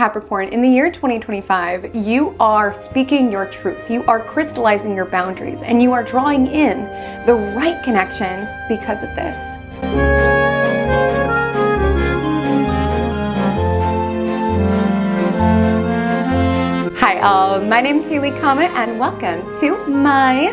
Capricorn, in the year 2025, you are speaking your truth. You are crystallizing your boundaries, and you are drawing in the right connections because of this. Hi all, my name is Haley Comet, and welcome to my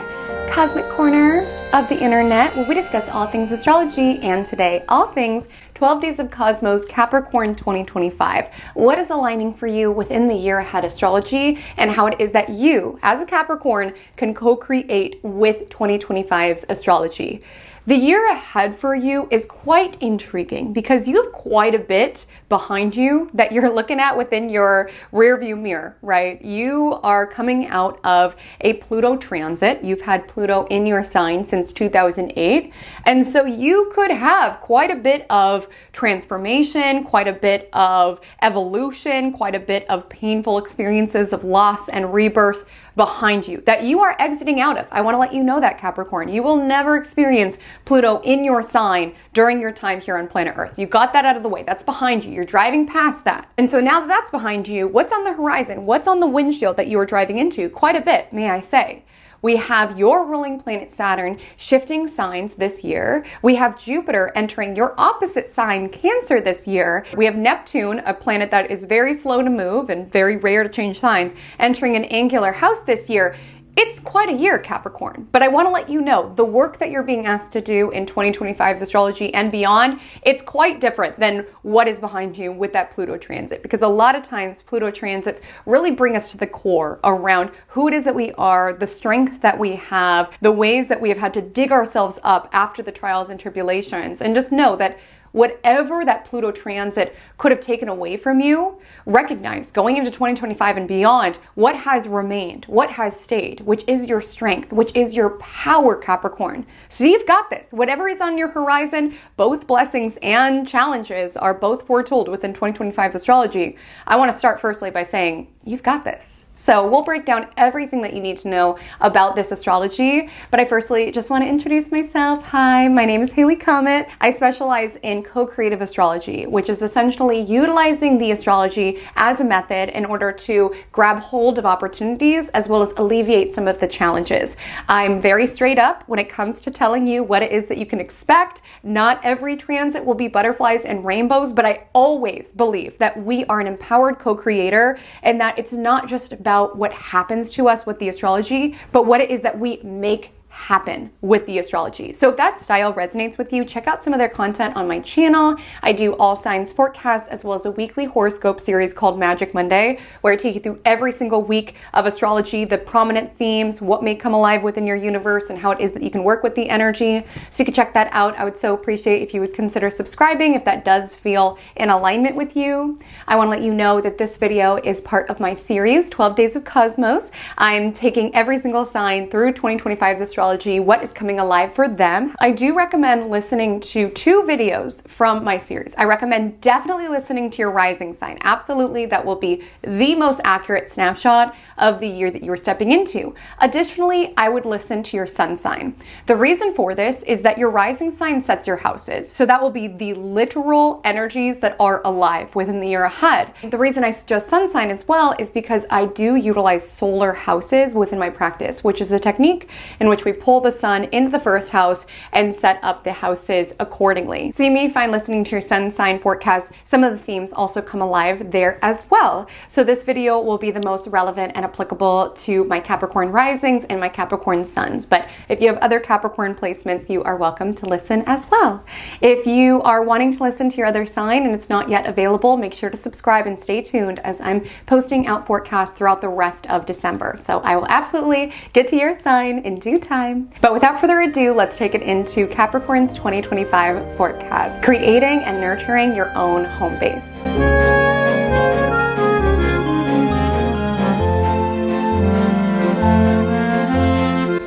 Cosmic Corner of the Internet, where we discuss all things astrology, and today, all things 12 Days of Cosmos Capricorn 2025. What is aligning for you within the year ahead astrology, and how it is that you, as a Capricorn, can co-create with 2025's astrology. The year ahead for you is quite intriguing because you have quite a bit behind you that you're looking at within your rear view mirror, right? You are coming out of a Pluto transit. You've had Pluto in your sign since 2008. And so you could have quite a bit of transformation, quite a bit of evolution, quite a bit of painful experiences of loss and rebirth behind you that you are exiting out of. I want to let you know that, Capricorn. You will never experience Pluto in your sign during your time here on planet Earth. You got that out of the way. That's behind you. You're driving past that. And so now that that's behind you, what's on the horizon? What's on the windshield that you are driving into? Quite a bit, may I say. We have your ruling planet Saturn shifting signs this year. We have Jupiter entering your opposite sign, Cancer, this year. We have Neptune, a planet that is very slow to move and very rare to change signs, entering an angular house this year. It's quite a year, Capricorn, but I want to let you know the work that you're being asked to do in 2025's astrology and beyond, it's quite different than what is behind you with that Pluto transit, because a lot of times Pluto transits really bring us to the core around who it is that we are, the strength that we have, the ways that we have had to dig ourselves up after the trials and tribulations. And just know that whatever that Pluto transit could have taken away from you, recognize going into 2025 and beyond what has remained, what has stayed, which is your strength, which is your power, Capricorn. So you've got this. Whatever is on your horizon, both blessings and challenges are both foretold within 2025's astrology. I want to start firstly by saying, you've got this. So we'll break down everything that you need to know about this astrology, but I firstly just want to introduce myself. Hi, my name is Haley Comet. I specialize in co-creative astrology, which is essentially utilizing the astrology as a method in order to grab hold of opportunities as well as alleviate some of the challenges. I'm very straight up when it comes to telling you what it is that you can expect. Not every transit will be butterflies and rainbows, but I always believe that we are an empowered co-creator and that it's not just about what happens to us with the astrology, but what it is that we make happen with the astrology. So if that style resonates with you, check out some of their content on my channel. I do all signs forecasts as well as a weekly horoscope series called Magic Monday, where I take you through every single week of astrology, the prominent themes, what may come alive within your universe, and how it is that you can work with the energy. So you can check that out. I would so appreciate if you would consider subscribing if that does feel in alignment with you. I want to let you know that this video is part of my series, 12 Days of Cosmos. I'm taking every single sign through 2025's astrology, what is coming alive for them. I do recommend listening to 2 videos from my series. I recommend definitely listening to your rising sign. Absolutely, that will be the most accurate snapshot of the year that you are stepping into. Additionally, I would listen to your sun sign. The reason for this is that your rising sign sets your houses. So that will be the literal energies that are alive within the year ahead. The reason I suggest sun sign as well is because I do utilize solar houses within my practice, which is a technique in which we pull the sun into the first house and set up the houses accordingly. So you may find listening to your sun sign forecast, some of the themes also come alive there as well. So this video will be the most relevant and applicable to my Capricorn risings and my Capricorn suns. But if you have other Capricorn placements, you are welcome to listen as well. If you are wanting to listen to your other sign and it's not yet available, make sure to subscribe and stay tuned as I'm posting out forecasts throughout the rest of December. So I will absolutely get to your sign in due time. But without further ado, let's take it into Capricorn's 2025 forecast, creating and nurturing your own home base.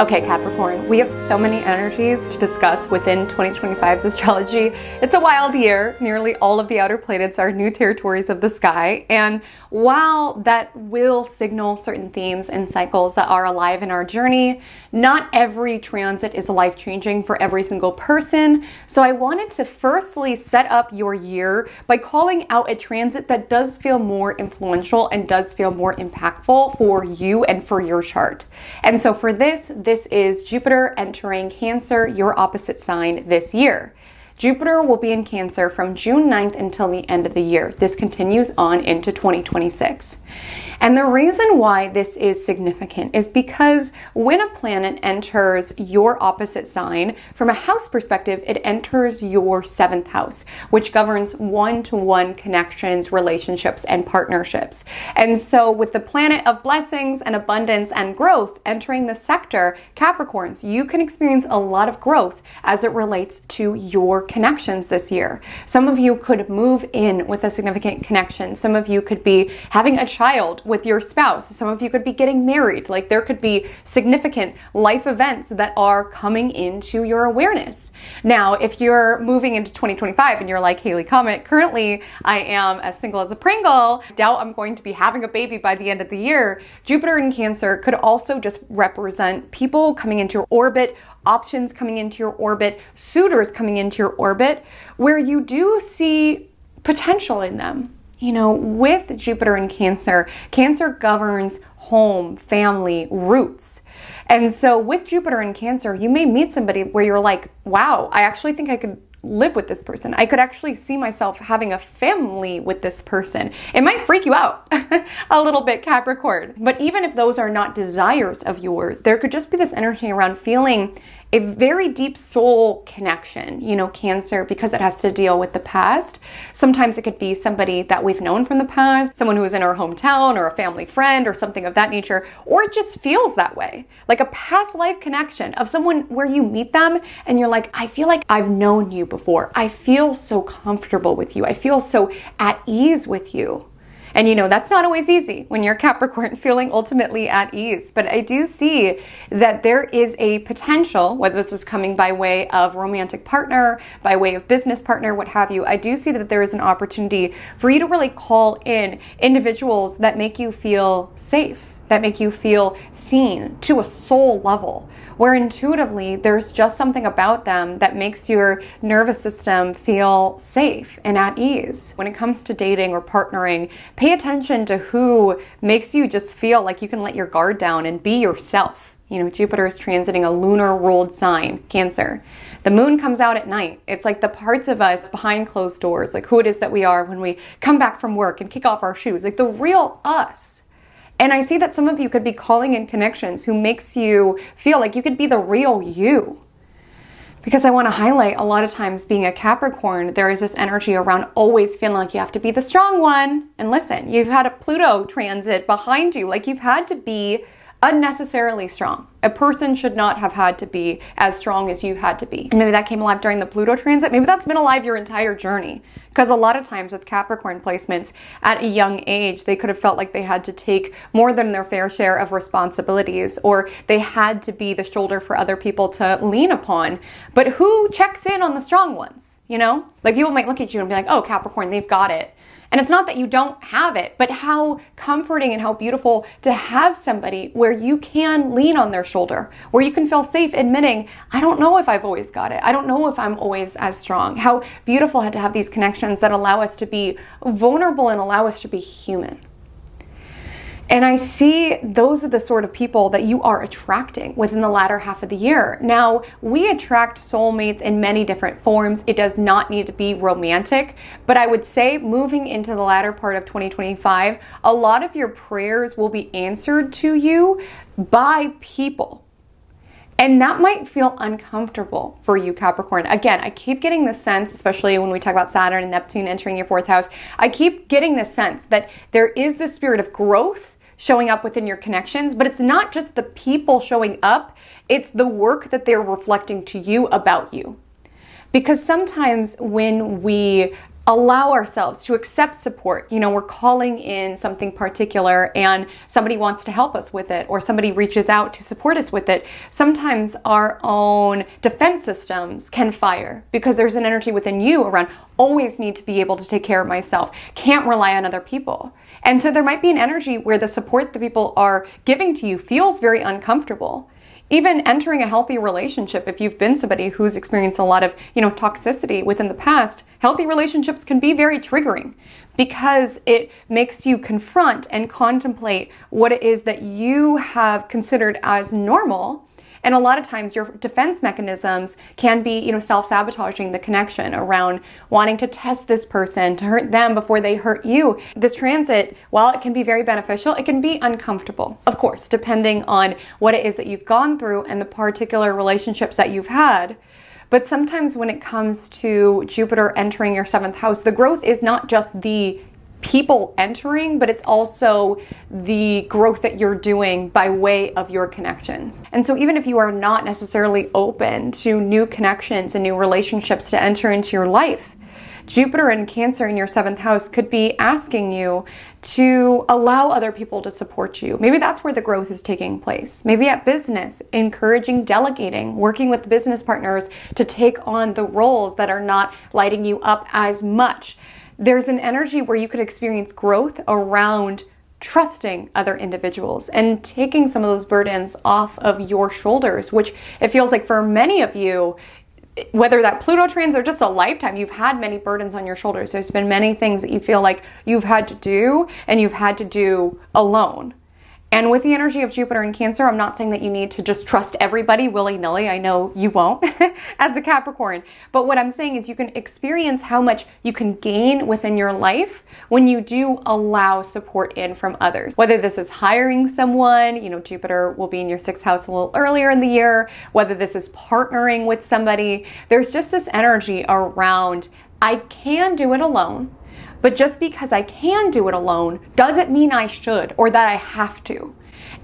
Okay, Okay, Capricorn, we have so many energies to discuss within 2025's astrology. It's a wild year. Nearly all of the outer planets are new territories of the sky. And while that will signal certain themes and cycles that are alive in our journey, not every transit is life-changing for every single person. So I wanted to firstly set up your year by calling out a transit that does feel more influential and does feel more impactful for you and for your chart. And so for this is Jupiter entering Cancer, your opposite sign this year. Jupiter will be in Cancer from June 9th until the end of the year. This continues on into 2026. And the reason why this is significant is because when a planet enters your opposite sign, from a house perspective, it enters your 7th house, which governs one-to-one connections, relationships, and partnerships. And so with the planet of blessings and abundance and growth entering the sector, Capricorns, you can experience a lot of growth as it relates to your connections this year. Some of you could move in with a significant connection. Some of you could be having a child with your spouse. Some of you could be getting married. Like, there could be significant life events that are coming into your awareness. Now, if you're moving into 2025 and you're like, Haley Comet, currently I am as single as a Pringle, doubt I'm going to be having a baby by the end of the year, Jupiter in Cancer could also just represent people coming into your orbit, options coming into your orbit, suitors coming into your orbit, where you do see potential in them. You know, with Jupiter in Cancer, Cancer governs home, family, roots. And so with Jupiter in Cancer, you may meet somebody where you're like, wow, I actually think I could live with this person. I could actually see myself having a family with this person. It might freak you out a little bit, Capricorn. But even if those are not desires of yours, there could just be this energy around feeling a very deep soul connection, you know, Cancer, because it has to deal with the past. Sometimes it could be somebody that we've known from the past, someone who is in our hometown or a family friend or something of that nature, or it just feels that way. Like a past life connection of someone where you meet them and you're like, I feel like I've known you before. I feel so comfortable with you. I feel so at ease with you. And you know, that's not always easy when you're Capricorn feeling ultimately at ease. But I do see that there is a potential, whether this is coming by way of romantic partner, by way of business partner, what have you, I do see that there is an opportunity for you to really call in individuals that make you feel safe, that make you feel seen to a soul level, where intuitively there's just something about them that makes your nervous system feel safe and at ease. When it comes to dating or partnering, pay attention to who makes you just feel like you can let your guard down and be yourself. You know, Jupiter is transiting a lunar ruled sign, Cancer. The moon comes out at night. It's like the parts of us behind closed doors, like who it is that we are when we come back from work and kick off our shoes, like the real us. And I see that some of you could be calling in connections who makes you feel like you could be the real you. Because I want to highlight, a lot of times being a Capricorn, there is this energy around always feeling like you have to be the strong one. And listen, you've had a Pluto transit behind you, like you've had to be unnecessarily strong. A person should not have had to be as strong as you had to be. And maybe that came alive during the Pluto transit. Maybe that's been alive your entire journey. Because a lot of times with Capricorn placements at a young age, they could have felt like they had to take more than their fair share of responsibilities, or they had to be the shoulder for other people to lean upon. But who checks in on the strong ones? You know, like people might look at you and be like, oh, Capricorn, they've got it. And it's not that you don't have it, but how comforting and how beautiful to have somebody where you can lean on their shoulder, where you can feel safe admitting, I don't know if I've always got it. I don't know if I'm always as strong. How beautiful to have these connections that allow us to be vulnerable and allow us to be human. And I see those are the sort of people that you are attracting within the latter half of the year. Now, we attract soulmates in many different forms. It does not need to be romantic, but I would say moving into the latter part of 2025, a lot of your prayers will be answered to you by people. And that might feel uncomfortable for you, Capricorn. Again, I keep getting the sense, especially when we talk about Saturn and Neptune entering your 4th house, I keep getting the sense that there is this spirit of growth showing up within your connections, but it's not just the people showing up, it's the work that they're reflecting to you about you. Because sometimes when we allow ourselves to accept support. We're calling in something particular and somebody wants to help us with it, or somebody reaches out to support us with it. Sometimes our own defense systems can fire because there's an energy within you around always need to be able to take care of myself, can't rely on other people. And so there might be an energy where the support that people are giving to you feels very uncomfortable. Even entering a healthy relationship, if you've been somebody who's experienced a lot of, toxicity within the past, healthy relationships can be very triggering because it makes you confront and contemplate what it is that you have considered as normal. And a lot of times your defense mechanisms can be, self-sabotaging the connection around wanting to test this person, to hurt them before they hurt you. This transit, while it can be very beneficial, it can be uncomfortable, of course, depending on what it is that you've gone through and the particular relationships that you've had. But sometimes when it comes to Jupiter entering your 7th house, the growth is not just the people entering, but it's also the growth that you're doing by way of your connections. And so even if you are not necessarily open to new connections and new relationships to enter into your life, Jupiter and Cancer in your 7th house could be asking you to allow other people to support you. Maybe that's where the growth is taking place. Maybe at business, encouraging delegating, working with business partners to take on the roles that are not lighting you up as much. There's an energy where you could experience growth around trusting other individuals and taking some of those burdens off of your shoulders, which it feels like for many of you, whether that Pluto trans or just a lifetime, you've had many burdens on your shoulders. There's been many things that you feel like you've had to do and you've had to do alone. And with the energy of Jupiter and Cancer, I'm not saying that you need to just trust everybody willy-nilly. I know you won't as a Capricorn. But what I'm saying is you can experience how much you can gain within your life when you do allow support in from others. Whether this is hiring someone, Jupiter will be in your 6th house a little earlier in the year. Whether this is partnering with somebody, there's just this energy around, I can do it alone. But just because I can do it alone doesn't mean I should or that I have to.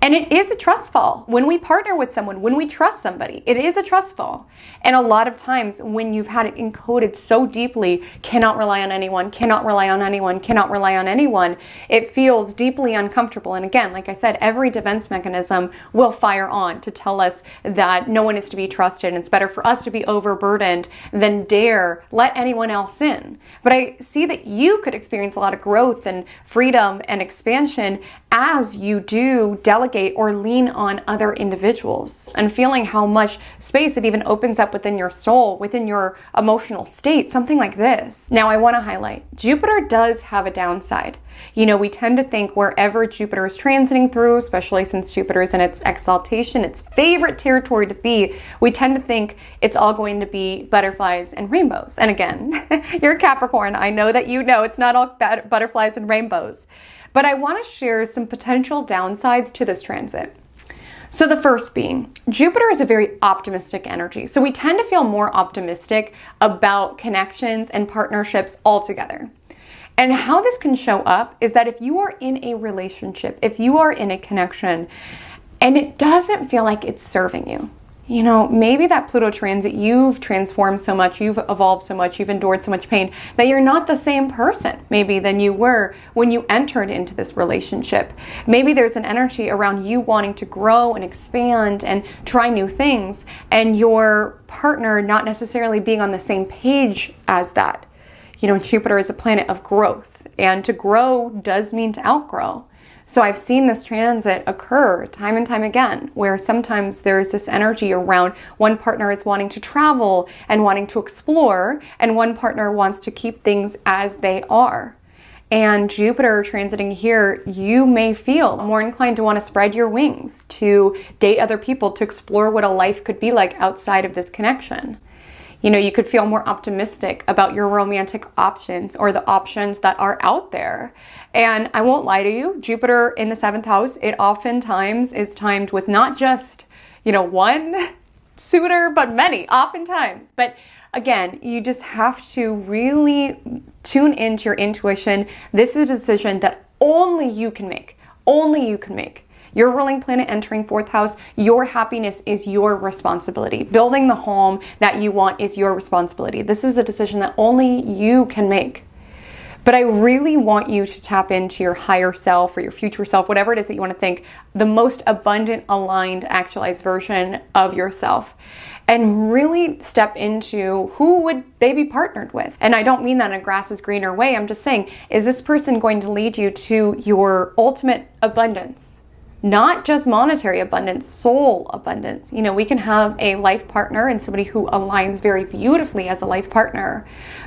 And it is a trust fall. When we partner with someone, when we trust somebody, it is a trust fall. And a lot of times when you've had it encoded so deeply, cannot rely on anyone, cannot rely on anyone, cannot rely on anyone, it feels deeply uncomfortable. And again, like I said, every defense mechanism will fire on to tell us that no one is to be trusted. And it's better for us to be overburdened than dare let anyone else in. But I see that you could experience a lot of growth and freedom and expansion as you do delegate or lean on other individuals, and feeling how much space it even opens up within your soul, within your emotional state, something like this. Now, I want to highlight, Jupiter does have a downside. We tend to think wherever Jupiter is transiting through, especially since Jupiter is in its exaltation, its favorite territory to be, we tend to think it's all going to be butterflies and rainbows. And again, you're a Capricorn. I know that it's not all butterflies and rainbows. But I want to share some potential downsides to this transit. So the first being, Jupiter is a very optimistic energy. So we tend to feel more optimistic about connections and partnerships altogether. And how this can show up is that if you are in a relationship, if you are in a connection, and it doesn't feel like it's serving you, maybe that Pluto transit, you've transformed so much, you've evolved so much, you've endured so much pain that you're not the same person maybe than you were when you entered into this relationship. Maybe there's an energy around you wanting to grow and expand and try new things, and your partner not necessarily being on the same page as that. Jupiter is a planet of growth, and to grow does mean to outgrow. So I've seen this transit occur time and time again, where sometimes there's this energy around one partner is wanting to travel and wanting to explore, and one partner wants to keep things as they are. And Jupiter transiting here, you may feel more inclined to want to spread your wings, to date other people, to explore what a life could be like outside of this connection. You could feel more optimistic about your romantic options or the options that are out there. And I won't lie to you, Jupiter in the 7th house, it oftentimes is timed with not just, one suitor, but many, oftentimes. But again, you just have to really tune into your intuition. This is a decision that only you can make. Only you can make. Your ruling planet entering 4th house, your happiness is your responsibility. Building the home that you want is your responsibility. This is a decision that only you can make. But I really want you to tap into your higher self or your future self, whatever it is that you want to think, the most abundant, aligned, actualized version of yourself. And really step into who would they be partnered with. And I don't mean that in a grass is greener way. I'm just saying, is this person going to lead you to your ultimate abundance? Not just monetary abundance, soul abundance. You know, we can have a life partner and somebody who aligns very beautifully as a life partner,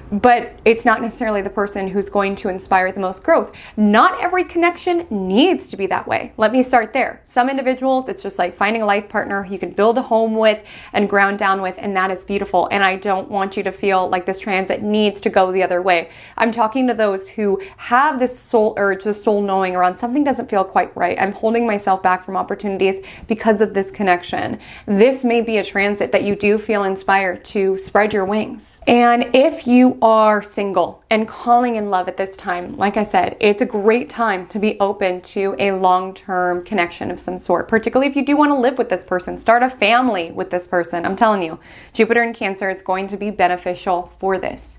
but it's not necessarily the person who's going to inspire the most growth. Not every connection needs to be that way. Let me start there. Some individuals, it's just like finding a life partner you can build a home with and ground down with, and that is beautiful. And I don't want you to feel like this transit needs to go the other way. I'm talking to those who have this soul urge, this soul knowing around something doesn't feel quite right. I'm holding myself back from opportunities because of this connection. This may be a transit that you do feel inspired to spread your wings. And if you are single and calling in love at this time, like I said, it's a great time to be open to a long-term connection of some sort, particularly if you do want to live with this person, start a family with this person. I'm telling you, Jupiter in Cancer is going to be beneficial for this.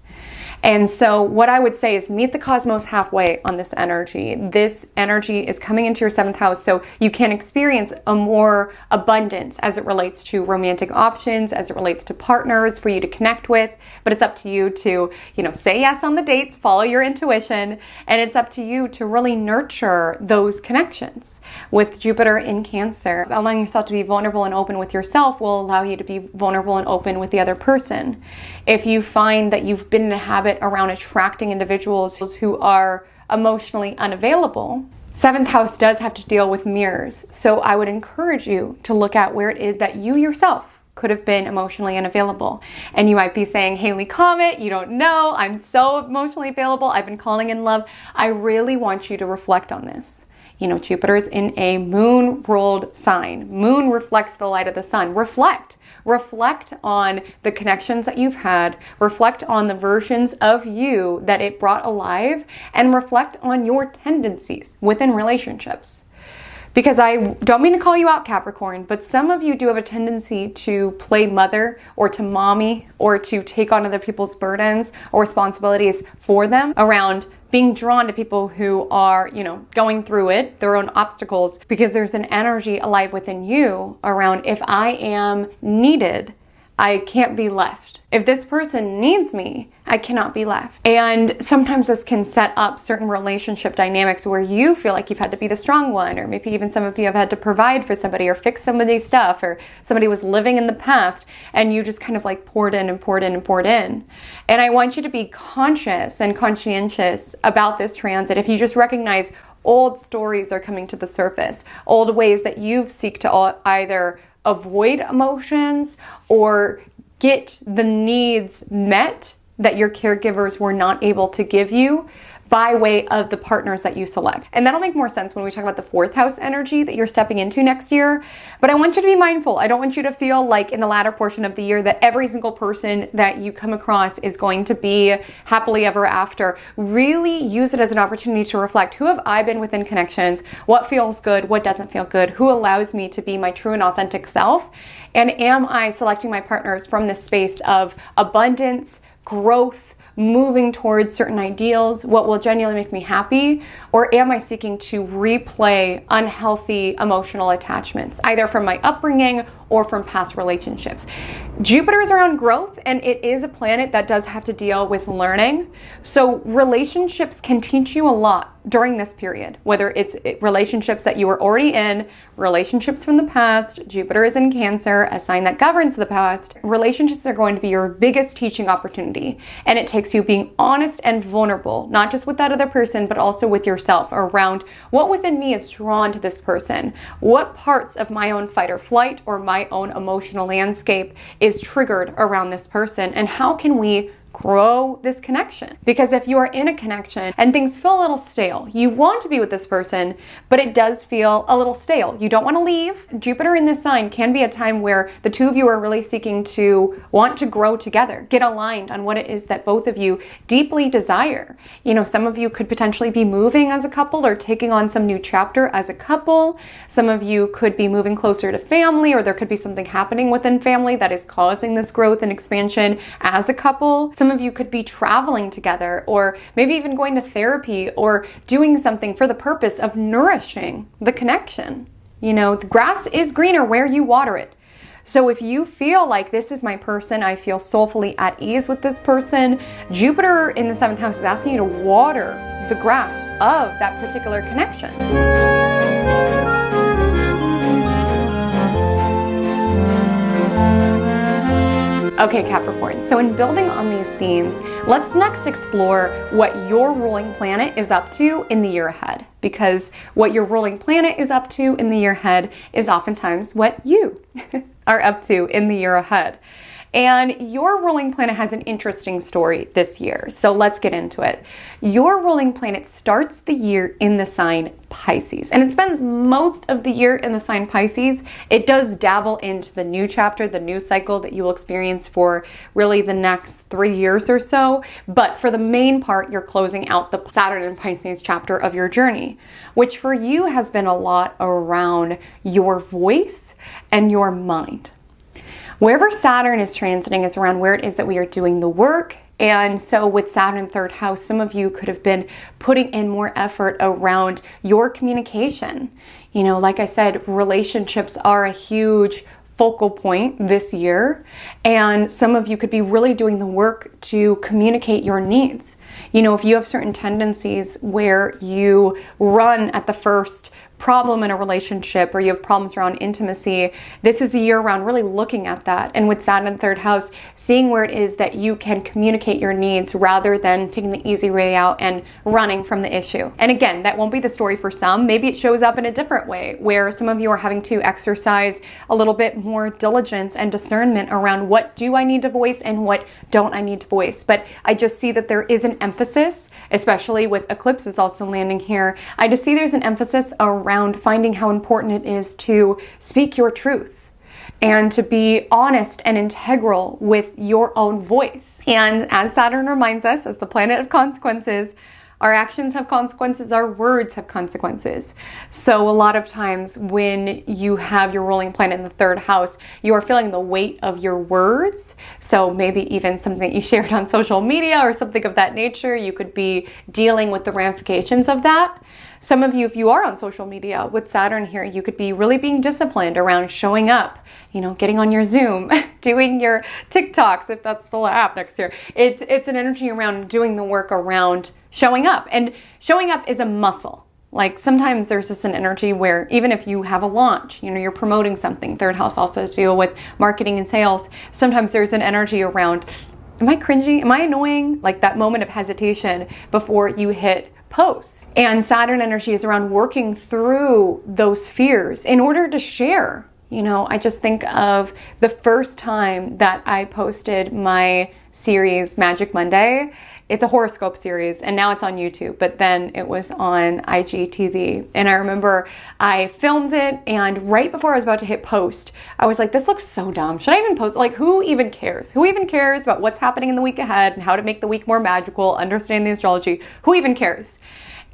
And so what I would say is meet the cosmos halfway on this energy. This energy is coming into your 7th house, so you can experience a more abundance as it relates to romantic options, as it relates to partners for you to connect with. But it's up to you to, say yes on the dates, follow your intuition, and it's up to you to really nurture those connections. With Jupiter in Cancer, allowing yourself to be vulnerable and open with yourself will allow you to be vulnerable and open with the other person. If you find that you've been in a habit around attracting individuals who are emotionally unavailable, 7th house does have to deal with mirrors. So I would encourage you to look at where it is that you yourself could have been emotionally unavailable. And you might be saying, Haley Comet, you don't know, I'm so emotionally available, I've been calling in love. I really want you to reflect on this. Jupiter is in a moon-ruled sign. Moon reflects the light of the sun. Reflect on the connections that you've had, reflect on the versions of you that it brought alive, and reflect on your tendencies within relationships. Because I don't mean to call you out, Capricorn, but some of you do have a tendency to play mother or to mommy or to take on other people's burdens or responsibilities for them around being drawn to people who are, going through it, their own obstacles, because there's an energy alive within you around if I am needed, I can't be left. If this person needs me, I cannot be left. And sometimes this can set up certain relationship dynamics where you feel like you've had to be the strong one, or maybe even some of you have had to provide for somebody or fix somebody's stuff, or somebody was living in the past and you just kind of like poured in and poured in and poured in. And I want you to be conscious and conscientious about this transit. If you just recognize old stories are coming to the surface, old ways that you've seek to either avoid emotions or get the needs met that your caregivers were not able to give you by way of the partners that you select. And that'll make more sense when we talk about the 4th house energy that you're stepping into next year. But I want you to be mindful. I don't want you to feel like in the latter portion of the year that every single person that you come across is going to be happily ever after. Really use it as an opportunity to reflect, who have I been within connections? What feels good? What doesn't feel good? Who allows me to be my true and authentic self? And am I selecting my partners from this space of abundance, growth, moving towards certain ideals, what will genuinely make me happy? Or am I seeking to replay unhealthy emotional attachments, either from my upbringing or from past relationships? Jupiter is around growth, and it is a planet that does have to deal with learning. So relationships can teach you a lot during this period, whether it's relationships that you were already in, relationships from the past. Jupiter is in Cancer, a sign that governs the past. Relationships are going to be your biggest teaching opportunity, and it takes you being honest and vulnerable, not just with that other person, but also with yourself around what within me is drawn to this person. What parts of my own fight or flight or my own emotional landscape is triggered around this person, and how can we grow this connection? Because if you are in a connection and things feel a little stale, you want to be with this person, but it does feel a little stale. You don't want to leave. Jupiter in this sign can be a time where the two of you are really seeking to want to grow together, get aligned on what it is that both of you deeply desire. Some of you could potentially be moving as a couple or taking on some new chapter as a couple. Some of you could be moving closer to family, or there could be something happening within family that is causing this growth and expansion as a couple. Some of you could be traveling together, or maybe even going to therapy or doing something for the purpose of nourishing the connection. You know, the grass is greener where you water it. So if you feel like this is my person, I feel soulfully at ease with this person, Jupiter in the 7th house is asking you to water the grass of that particular connection. Okay, Capricorn, so in building on these themes, let's next explore what your ruling planet is up to in the year ahead. Because what your ruling planet is up to in the year ahead is oftentimes what you are up to in the year ahead. And your ruling planet has an interesting story this year, so let's get into it. Your ruling planet starts the year in the sign Pisces, and it spends most of the year in the sign Pisces. It does dabble into the new chapter, the new cycle that you will experience for really the next 3 years or so, but for the main part, you're closing out the Saturn and Pisces chapter of your journey, which for you has been a lot around your voice and your mind. Wherever Saturn is transiting is around where it is that we are doing the work. And so with Saturn 3rd house, some of you could have been putting in more effort around your communication. You know, like I said, relationships are a huge focal point this year. And some of you could be really doing the work to communicate your needs. You know, if you have certain tendencies where you run at the first problem in a relationship, or you have problems around intimacy, this is a year around really looking at that. And with Saturn in 3rd house, seeing where it is that you can communicate your needs rather than taking the easy way out and running from the issue. And again, that won't be the story for some. Maybe it shows up in a different way, where some of you are having to exercise a little bit more diligence and discernment around what do I need to voice and what don't I need to voice. But I just see that there is an emphasis, especially with eclipses also landing here. I just see there's an emphasis around finding how important it is to speak your truth and to be honest and integral with your own voice. And as Saturn reminds us, as the planet of consequences, our actions have consequences, our words have consequences. So a lot of times when you have your ruling planet in the 3rd house, you are feeling the weight of your words. So maybe even something that you shared on social media or something of that nature, you could be dealing with the ramifications of that. Some of you, if you are on social media with Saturn here, you could be really being disciplined around showing up, you know, getting on your Zoom, doing your TikToks, if that's still an app next year. It's an energy around doing the work around showing up. And showing up is a muscle. Like sometimes there's just an energy where even if you have a launch, you know, you're promoting something. 3rd house also has to deal with marketing and sales. Sometimes there's an energy around, am I cringy? Am I annoying? Like that moment of hesitation before you hit post. And Saturn energy is around working through those fears in order to share. You know, I just think of the first time that I posted my series Magic Monday. It's a horoscope series and now it's on YouTube, but then it was on IGTV. And I remember I filmed it, and right before I was about to hit post, I was like, this looks so dumb. Should I even post? Like, who even cares? Who even cares about what's happening in the week ahead and how to make the week more magical, understand the astrology? Who even cares?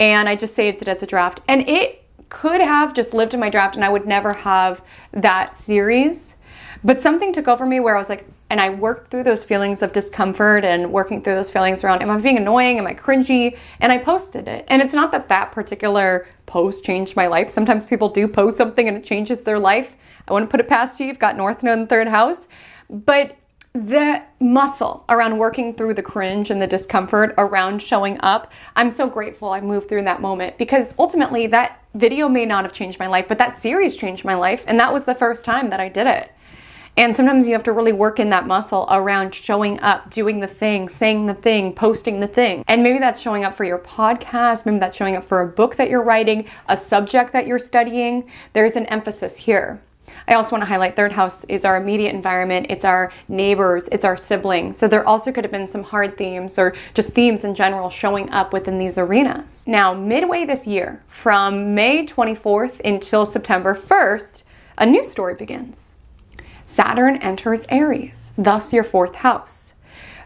And I just saved it as a draft. And it could have just lived in my draft and I would never have that series. But something took over me where I was like, and I worked through those feelings of discomfort and working through those feelings around, am I being annoying? Am I cringy? And I posted it. And it's not that that particular post changed my life. Sometimes people do post something and it changes their life. I wouldn't put it past you. You've got North Node in the 3rd house. But the muscle around working through the cringe and the discomfort around showing up, I'm so grateful I moved through that moment, because ultimately that video may not have changed my life, but that series changed my life. And that was the first time that I did it. And sometimes you have to really work in that muscle around showing up, doing the thing, saying the thing, posting the thing. And maybe that's showing up for your podcast. Maybe that's showing up for a book that you're writing, a subject that you're studying. There's an emphasis here. I also want to highlight 3rd house is our immediate environment. It's our neighbors. It's our siblings. So there also could have been some hard themes or just themes in general showing up within these arenas. Now, midway this year, from May 24th until September 1st, a new story begins. Saturn enters Aries, thus your 4th house.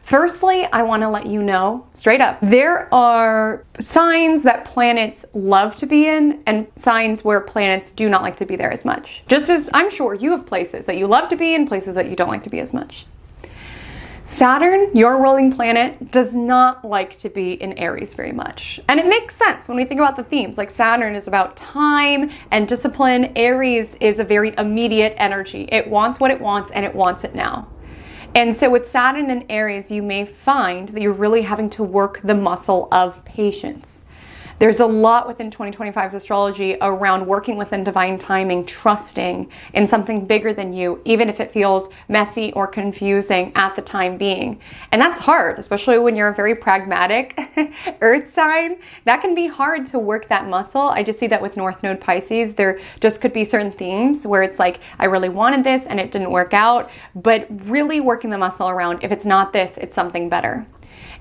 Firstly, I want to let you know straight up, there are signs that planets love to be in and signs where planets do not like to be there as much. Just as I'm sure you have places that you love to be in, places that you don't like to be as much. Saturn, your ruling planet, does not like to be in Aries very much. And it makes sense when we think about the themes. Like Saturn is about time and discipline. Aries is a very immediate energy. It wants what it wants and it wants it now. And so with Saturn and Aries, you may find that you're really having to work the muscle of patience. There's a lot within 2025's astrology around working within divine timing, trusting in something bigger than you, even if it feels messy or confusing at the time being. And that's hard, especially when you're a very pragmatic earth sign. That can be hard to work that muscle. I just see that with North Node Pisces. There just could be certain themes where it's like, I really wanted this and it didn't work out, but really working the muscle around, if it's not this, it's something better.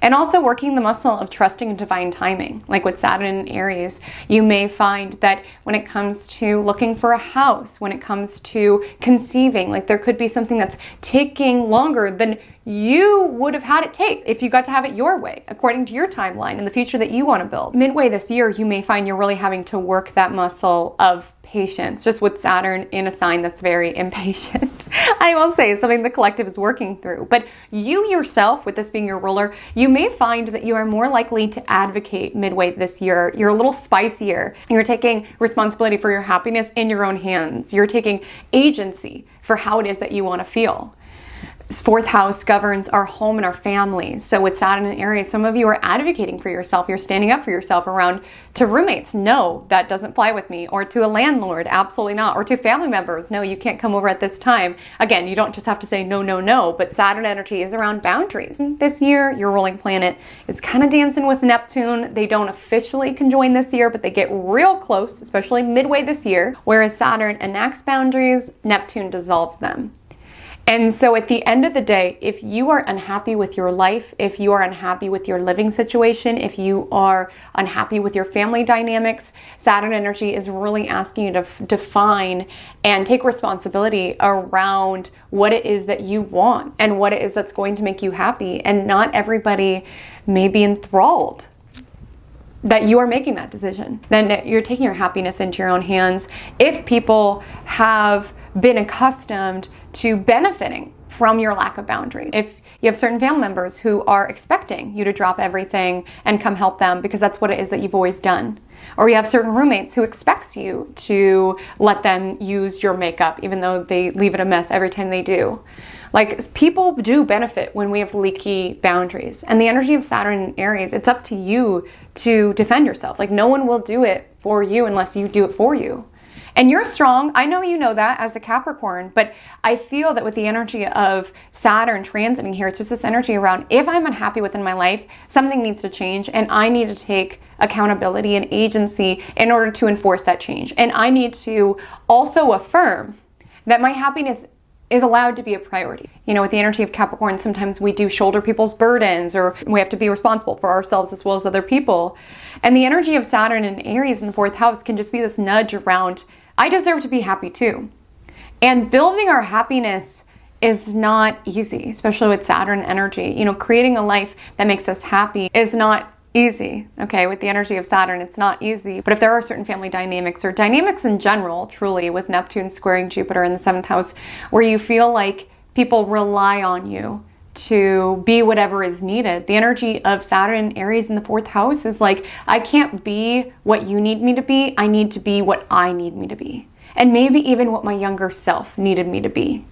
And also working the muscle of trusting in divine timing. Like with Saturn and Aries, you may find that when it comes to looking for a house, when it comes to conceiving, like there could be something that's taking longer than you would have had it take if you got to have it your way, according to your timeline and the future that you want to build. Midway this year, you may find you're really having to work that muscle of patience, just with Saturn in a sign that's very impatient. I will say something the collective is working through. But you yourself, with this being your ruler, you may find that you are more likely to advocate midway this year. You're a little spicier. You're taking responsibility for your happiness in your own hands. You're taking agency for how it is that you want to feel. Fourth house governs our home and our families. So with Saturn and Aries, some of you are advocating for yourself. You're standing up for yourself around to roommates. No, that doesn't fly with me. Or to a landlord. Absolutely not. Or to family members. No, you can't come over at this time. Again, you don't just have to say no, no, no. But Saturn energy is around boundaries. This year, your ruling planet is kind of dancing with Neptune. They don't officially conjoin this year, but they get real close, especially midway this year. Whereas Saturn enacts boundaries, Neptune dissolves them. And so at the end of the day, if you are unhappy with your life, if you are unhappy with your living situation, if you are unhappy with your family dynamics, Saturn energy is really asking you to define and take responsibility around what it is that you want and what it is that's going to make you happy. And not everybody may be enthralled that you are making that decision. Then you're taking your happiness into your own hands. If people have been accustomed to benefiting from your lack of boundaries. If you have certain family members who are expecting you to drop everything and come help them because that's what it is that you've always done. Or you have certain roommates who expects you to let them use your makeup even though they leave it a mess every time they do. Like, people do benefit when we have leaky boundaries. And the energy of Saturn and Aries, it's up to you to defend yourself. Like, no one will do it for you unless you do it for you. And you're strong. I know you know that as a Capricorn, but I feel that with the energy of Saturn transiting here, it's just this energy around, if I'm unhappy within my life, something needs to change and I need to take accountability and agency in order to enforce that change. And I need to also affirm that my happiness is allowed to be a priority. You know, with the energy of Capricorn, sometimes we do shoulder people's burdens, or we have to be responsible for ourselves as well as other people. And the energy of Saturn and Aries in the fourth house can just be this nudge around, I deserve to be happy too. And building our happiness is not easy, especially with Saturn energy. You know, creating a life that makes us happy is not easy. Okay, with the energy of Saturn, it's not easy. But if there are certain family dynamics or dynamics in general, truly, with Neptune squaring Jupiter in the 7th house, where you feel like people rely on you to be whatever is needed. The energy of Saturn and Aries in the 4th house is like, I can't be what you need me to be. I need to be what I need me to be. And maybe even what my younger self needed me to be.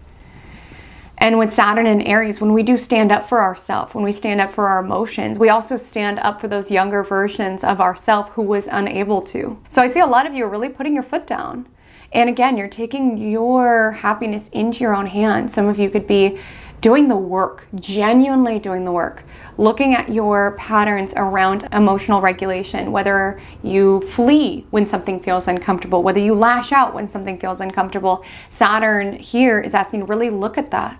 And with Saturn and Aries, when we do stand up for ourselves, when we stand up for our emotions, we also stand up for those younger versions of ourselves who was unable to. So I see a lot of you are really putting your foot down. And again, you're taking your happiness into your own hands. Some of you could be doing the work, genuinely doing the work, looking at your patterns around emotional regulation, whether you flee when something feels uncomfortable, whether you lash out when something feels uncomfortable. Saturn here is asking to really look at that.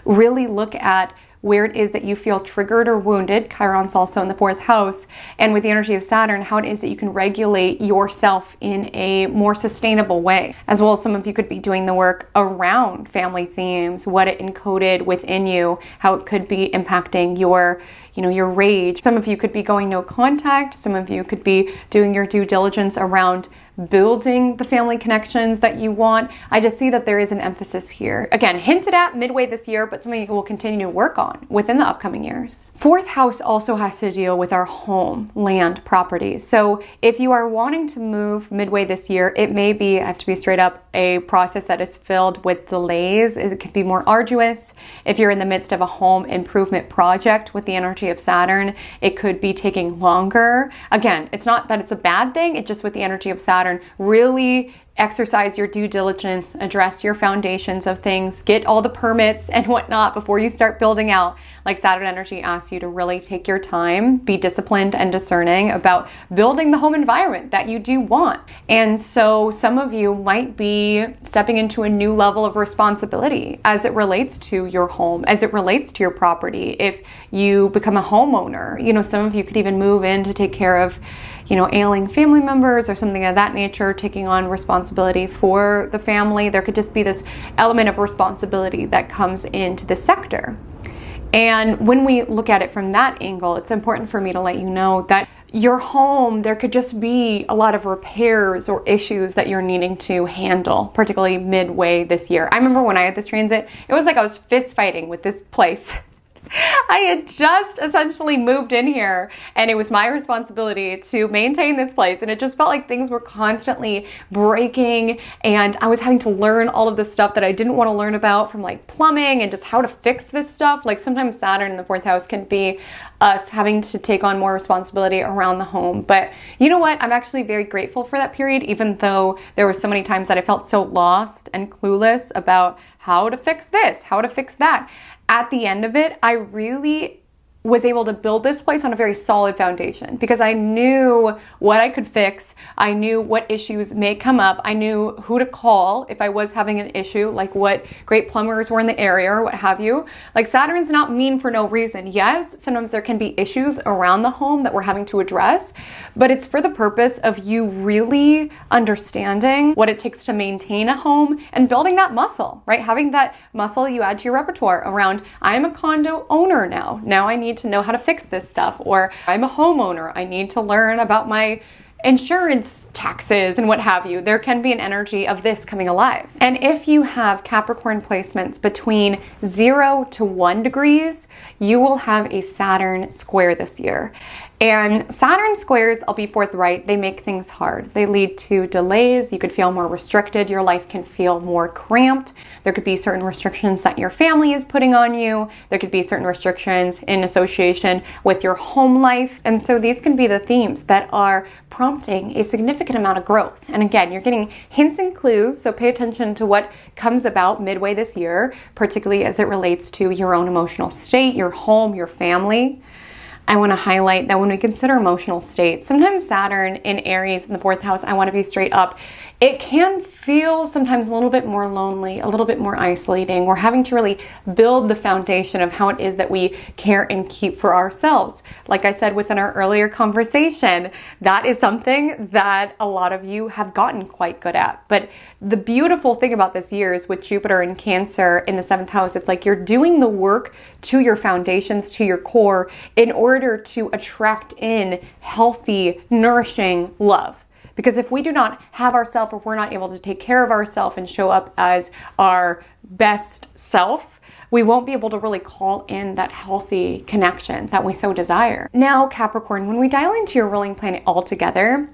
Really look at where it is that you feel triggered or wounded. Chiron's also in the 4th house. And with the energy of Saturn, how it is that you can regulate yourself in a more sustainable way. As well as some of you could be doing the work around family themes, what it encoded within you, how it could be impacting your rage. Some of you could be going no contact. Some of you could be doing your due diligence around building the family connections that you want. I just see that there is an emphasis here. Again, hinted at midway this year, but something you will continue to work on within the upcoming years. Fourth house also has to deal with our home, land, properties. So if you are wanting to move midway this year, it may be, I have to be straight up, a process that is filled with delays. It could be more arduous. If you're in the midst of a home improvement project with the energy of Saturn, it could be taking longer. Again, it's not that it's a bad thing, it's just with the energy of Saturn, really exercise your due diligence, address your foundations of things, get all the permits and whatnot before you start building out. Like Saturn energy asks you to really take your time, be disciplined and discerning about building the home environment that you do want. And so some of you might be stepping into a new level of responsibility as it relates to your home, as it relates to your property. If you become a homeowner, some of you could even move in to take care of ailing family members or something of that nature, taking on responsibility for the family. There could just be this element of responsibility that comes into the sector. And when we look at it from that angle, it's important for me to let you know that your home, there could just be a lot of repairs or issues that you're needing to handle, particularly midway this year. I remember when I had this transit, it was like I was fist fighting with this place. I had just essentially moved in here and it was my responsibility to maintain this place, and it just felt like things were constantly breaking and I was having to learn all of this stuff that I didn't want to learn about, from like plumbing and just how to fix this stuff. Like sometimes Saturn in the fourth house can be us having to take on more responsibility around the home. But you know what? I'm actually very grateful for that period, even though there were so many times that I felt so lost and clueless about how to fix this, how to fix that. At the end of it, I really was able to build this place on a very solid foundation because I knew what I could fix. I knew what issues may come up. I knew who to call if I was having an issue, like what great plumbers were in the area or what have you. Like Saturn's not mean for no reason. Yes, sometimes there can be issues around the home that we're having to address, but it's for the purpose of you really understanding what it takes to maintain a home and building that muscle, right? Having that muscle you add to your repertoire around, I'm a condo owner now. Now I need to know how to fix this stuff, or I'm a homeowner. I need to learn about my insurance taxes and what have you. There can be an energy of this coming alive. And if you have Capricorn placements between 0 to 1 degrees, you will have a Saturn square this year. And Saturn squares, I'll be forthright, they make things hard. They lead to delays. You could feel more restricted. Your life can feel more cramped. There could be certain restrictions that your family is putting on you. There could be certain restrictions in association with your home life. And so these can be the themes that are prompting a significant amount of growth. And again, you're getting hints and clues, so pay attention to what comes about midway this year, particularly as it relates to your own emotional state, your home, your family. I want to highlight that when we consider emotional states, sometimes Saturn in Aries in the fourth house, I want to be straight up, it can feel sometimes a little bit more lonely, a little bit more isolating. We're having to really build the foundation of how it is that we care and keep for ourselves. Like I said within our earlier conversation, that is something that a lot of you have gotten quite good at. But the beautiful thing about this year is with Jupiter in Cancer in the 7th house, it's like you're doing the work to your foundations, to your core, in order to attract in healthy, nourishing love. Because if we do not have ourselves, or we're not able to take care of ourselves and show up as our best self, we won't be able to really call in that healthy connection that we so desire. Now, Capricorn, when we dial into your ruling planet altogether,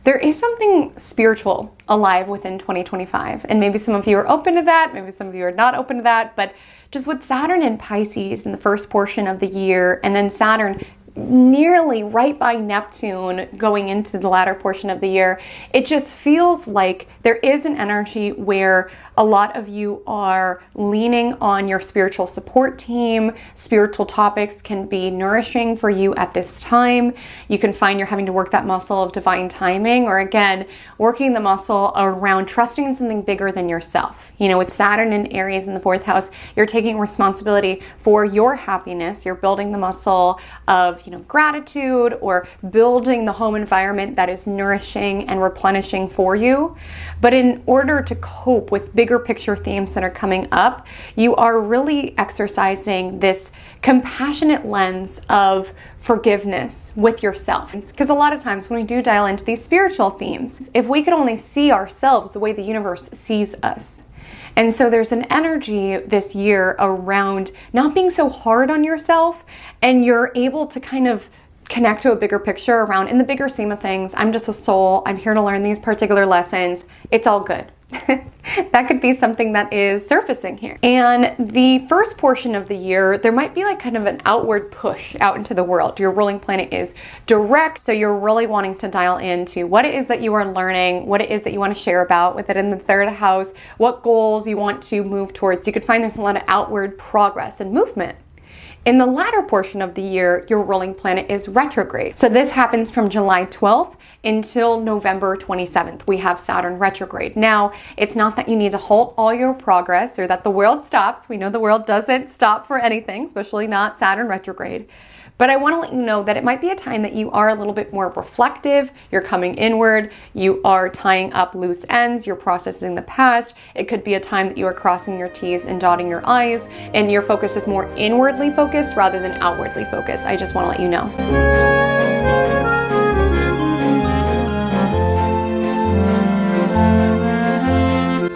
there is something spiritual alive within 2025. And maybe some of you are open to that, maybe some of you are not open to that, but just with Saturn in Pisces in the first portion of the year, and then Saturn nearly right by Neptune going into the latter portion of the year, it just feels like there is an energy where a lot of you are leaning on your spiritual support team. Spiritual topics can be nourishing for you at this time. You can find you're having to work that muscle of divine timing, or again, working the muscle around trusting in something bigger than yourself. You know, with Saturn and Aries in the 4th house, you're taking responsibility for your happiness. You're building the muscle of of, gratitude or building the home environment that is nourishing and replenishing for you. But in order to cope with bigger picture themes that are coming up, you are really exercising this compassionate lens of forgiveness with yourself. Because a lot of times when we do dial into these spiritual themes, if we could only see ourselves the way the universe sees us. And so there's an energy this year around not being so hard on yourself, and you're able to kind of connect to a bigger picture around, in the bigger scheme of things, I'm just a soul, I'm here to learn these particular lessons, it's all good. That could be something that is surfacing here. And the first portion of the year, there might be like kind of an outward push out into the world. Your ruling planet is direct, so you're really wanting to dial into what it is that you are learning, what it is that you want to share about with it in the third house, what goals you want to move towards. You could find there's a lot of outward progress and movement. In the latter portion of the year, your ruling planet is retrograde. So this happens from July 12th until November 27th. We have Saturn retrograde. Now, it's not that you need to halt all your progress or that the world stops. We know the world doesn't stop for anything, especially not Saturn retrograde. But I want to let you know that it might be a time that you are a little bit more reflective, you're coming inward, you are tying up loose ends, you're processing the past. It could be a time that you are crossing your T's and dotting your I's, and your focus is more inwardly focused rather than outwardly focused. I just want to let you know.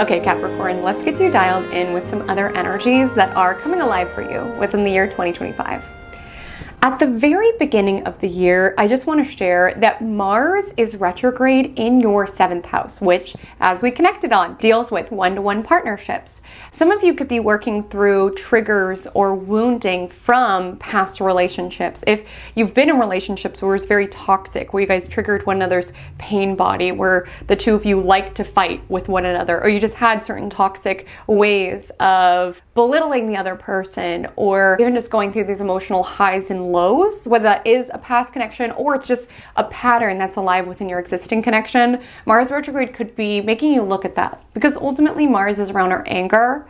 Okay, Capricorn, let's get you dialed in with some other energies that are coming alive for you within the year 2025. At the very beginning of the year, I just want to share that Mars is retrograde in your 7th house, which, as we connected on, deals with one-to-one partnerships. Some of you could be working through triggers or wounding from past relationships. If you've been in relationships where it's very toxic, where you guys triggered one another's pain body, where the two of you like to fight with one another, or you just had certain toxic ways of belittling the other person, or even just going through these emotional highs and lows, whether that is a past connection or it's just a pattern that's alive within your existing connection, Mars retrograde could be making you look at that. Because ultimately Mars is around our anger,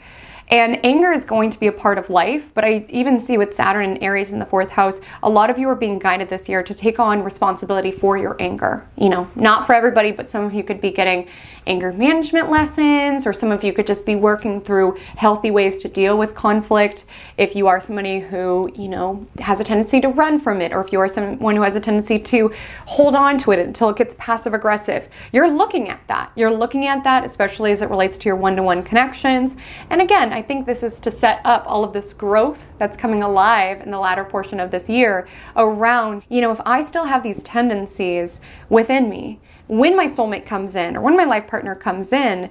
and anger is going to be a part of life. But I even see with Saturn and Aries in the 4th house, a lot of you are being guided this year to take on responsibility for your anger. Not for everybody, but some of you could be getting anger management lessons, or some of you could just be working through healthy ways to deal with conflict. If you are somebody who, has a tendency to run from it, or if you are someone who has a tendency to hold on to it until it gets passive aggressive, you're looking at that. You're looking at that, especially as it relates to your one-to-one connections. And again, I think this is to set up all of this growth that's coming alive in the latter portion of this year around, if I still have these tendencies within me, when my soulmate comes in or when my life partner comes in,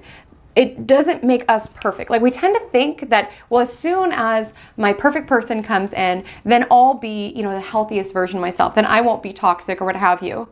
it doesn't make us perfect. Like, we tend to think that, well, as soon as my perfect person comes in, then I'll be, the healthiest version of myself. Then I won't be toxic or what have you.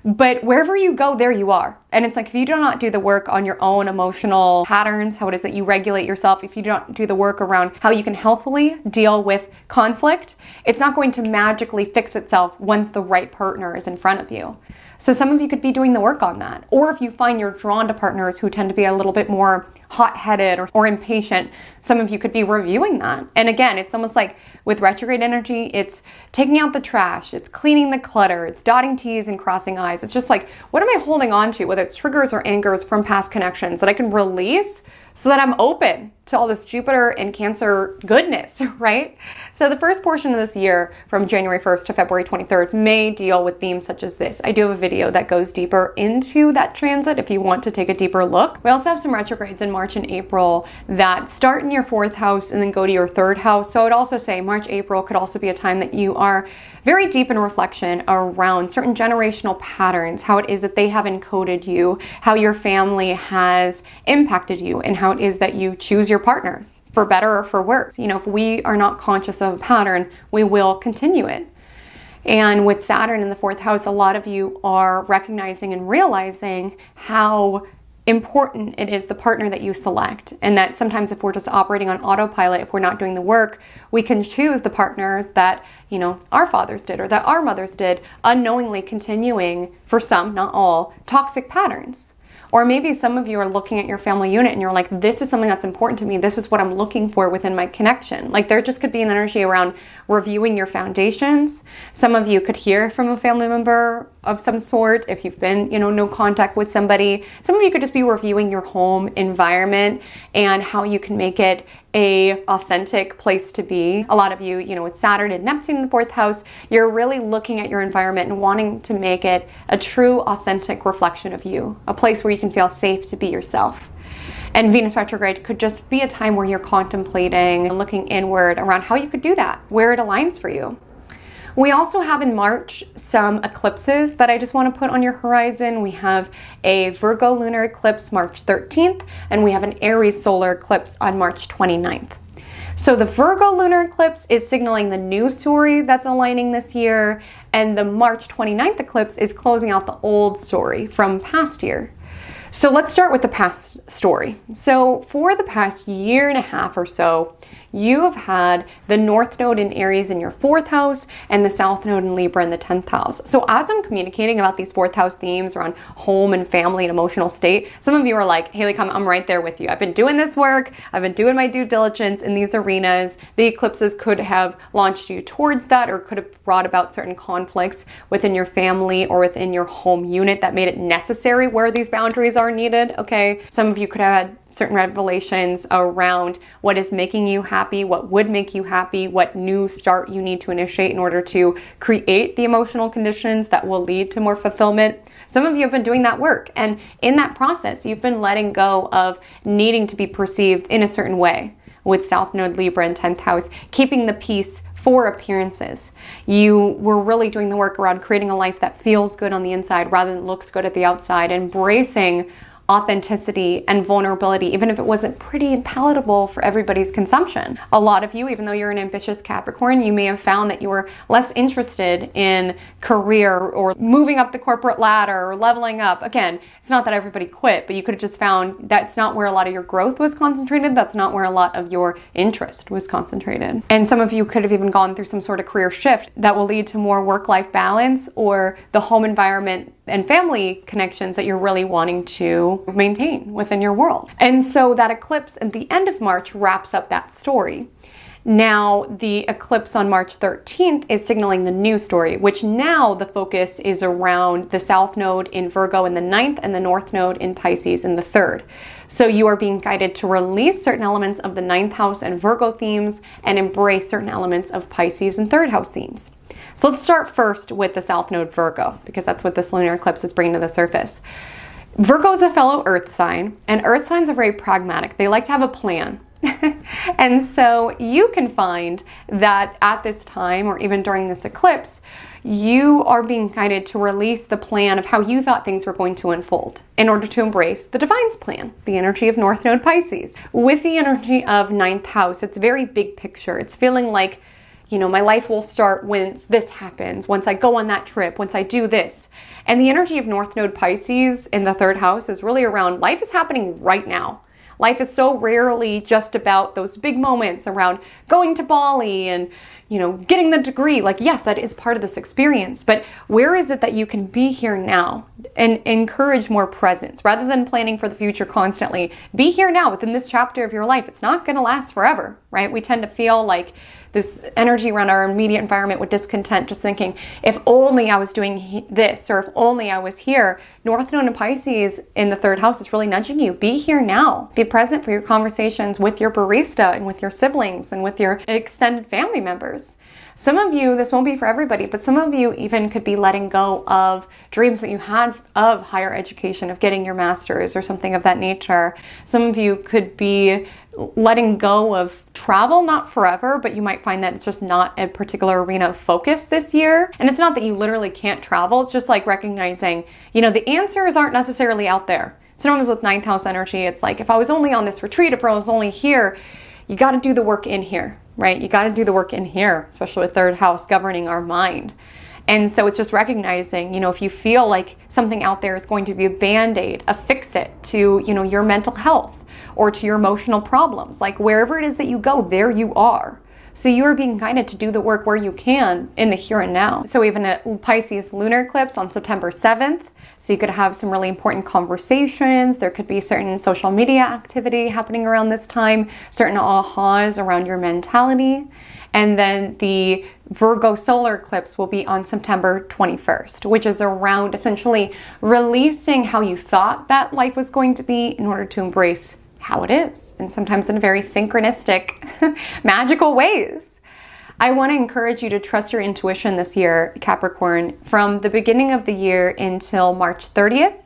But wherever you go, there you are. And it's like, if you do not do the work on your own emotional patterns, how it is that you regulate yourself, if you do not do the work around how you can healthily deal with conflict, it's not going to magically fix itself once the right partner is in front of you. So some of you could be doing the work on that. Or if you find you're drawn to partners who tend to be a little bit more hot-headed or impatient, some of you could be reviewing that. And again, it's almost like with retrograde energy, it's taking out the trash, it's cleaning the clutter, it's dotting T's and crossing I's. It's just like, what am I holding on to, whether it's triggers or angers from past connections that I can release so that I'm open to all this Jupiter and Cancer goodness, right? So the first portion of this year, from January 1st to February 23rd, may deal with themes such as this. I do have a video that goes deeper into that transit if you want to take a deeper look. We also have some retrogrades in March and April that start in your 4th house and then go to your 3rd house. So I'd also say March, April could also be a time that you are very deep in reflection around certain generational patterns, how it is that they have encoded you, how your family has impacted you, and how it is that you choose your partners, for better or for worse. If we are not conscious of a pattern, we will continue it. And with Saturn in the 4th house, a lot of you are recognizing and realizing how important it is the partner that you select, and that sometimes if we're just operating on autopilot, if we're not doing the work, we can choose the partners that our fathers did or that our mothers did, unknowingly continuing, for some, not all, toxic patterns. Or maybe some of you are looking at your family unit and you're like, this is something that's important to me. This is what I'm looking for within my connection. Like there just could be an energy around reviewing your foundations. Some of you could hear from a family member of some sort if you've been, no contact with somebody. Some of you could just be reviewing your home environment and how you can make it a authentic place to be. A lot of you, with Saturn and Neptune in the 4th house, you're really looking at your environment and wanting to make it a true, authentic reflection of you, a place where you can feel safe to be yourself. And Venus retrograde could just be a time where you're contemplating and looking inward around how you could do that, where it aligns for you. We also have in March some eclipses that I just want to put on your horizon. We have a Virgo lunar eclipse March 13th, and we have an Aries solar eclipse on March 29th. So the Virgo lunar eclipse is signaling the new story that's aligning this year, and the March 29th eclipse is closing out the old story from past year. So let's start with the past story. So for the past year and a half or so, you have had the North Node in Aries in your 4th house and the South Node in Libra in the 10th house. So as I'm communicating about these 4th house themes around home and family and emotional state, some of you are like, Haley, I'm right there with you. I've been doing this work. I've been doing my due diligence in these arenas. The eclipses could have launched you towards that or could have brought about certain conflicts within your family or within your home unit that made it necessary where these boundaries are needed, okay? Some of you could have had certain revelations around what is making you happy, what would make you happy, what new start you need to initiate in order to create the emotional conditions that will lead to more fulfillment. Some of you have been doing that work, and in that process, you've been letting go of needing to be perceived in a certain way with South Node, Libra, and 10th house, keeping the peace for appearances. You were really doing the work around creating a life that feels good on the inside rather than looks good at the outside, embracing authenticity and vulnerability, even if it wasn't pretty and palatable for everybody's consumption. A lot of you, even though you're an ambitious Capricorn, you may have found that you were less interested in career or moving up the corporate ladder or leveling up. Again, it's not that everybody quit, but you could have just found that's not where a lot of your growth was concentrated. That's not where a lot of your interest was concentrated. And some of you could have even gone through some sort of career shift that will lead to more work-life balance or the home environment and family connections that you're really wanting to maintain within your world. And so that eclipse at the end of March wraps up that story. Now, the eclipse on March 13th is signaling the new story, which now the focus is around the South Node in Virgo in the 9th and the North Node in Pisces in the 3rd. So you are being guided to release certain elements of the 9th house and Virgo themes and embrace certain elements of Pisces and 3rd house themes. So let's start first with the South Node Virgo, because that's what this lunar eclipse is bringing to the surface. Virgo is a fellow earth sign, and earth signs are very pragmatic. They like to have a plan. And so you can find that at this time, or even during this eclipse, you are being guided to release the plan of how you thought things were going to unfold in order to embrace the Divine's plan, the energy of North Node Pisces. With the energy of 9th house, it's very big picture. It's feeling like, my life will start once this happens, once I go on that trip, once I do this. And the energy of North Node Pisces in the 3rd house is really around life is happening right now. Life is so rarely just about those big moments around going to Bali and, getting the degree. Like, yes, that is part of this experience, but where is it that you can be here now and encourage more presence rather than planning for the future constantly? Be here now within this chapter of your life. It's not going to last forever, right? We tend to feel like this energy around our immediate environment with discontent, just thinking, if only I was doing this, or if only I was here. North Node and Pisces in the 3rd house is really nudging you. Be here now. Be present for your conversations with your barista and with your siblings and with your extended family members. Some of you, this won't be for everybody, but some of you even could be letting go of dreams that you had of higher education, of getting your master's or something of that nature. Some of you could be letting go of travel, not forever, but you might find that it's just not a particular arena of focus this year. And it's not that you literally can't travel. It's just like recognizing, the answers aren't necessarily out there. Sometimes with 9th house energy, it's like, if I was only on this retreat, if I was only here, you got to do the work in here, right? You got to do the work in here, especially with 3rd house governing our mind. And so it's just recognizing, if you feel like something out there is going to be a band-aid, a fix-it to, your mental health or to your emotional problems, like wherever it is that you go, there you are. So you are being guided to do the work where you can in the here and now. So we have a Pisces lunar eclipse on September 7th. So you could have some really important conversations. There could be certain social media activity happening around this time, certain ahas around your mentality. And then the Virgo solar eclipse will be on September 21st, which is around essentially releasing how you thought that life was going to be in order to embrace how it is, and sometimes in very synchronistic, magical ways. I want to encourage you to trust your intuition this year, Capricorn, from the beginning of the year until March 30th,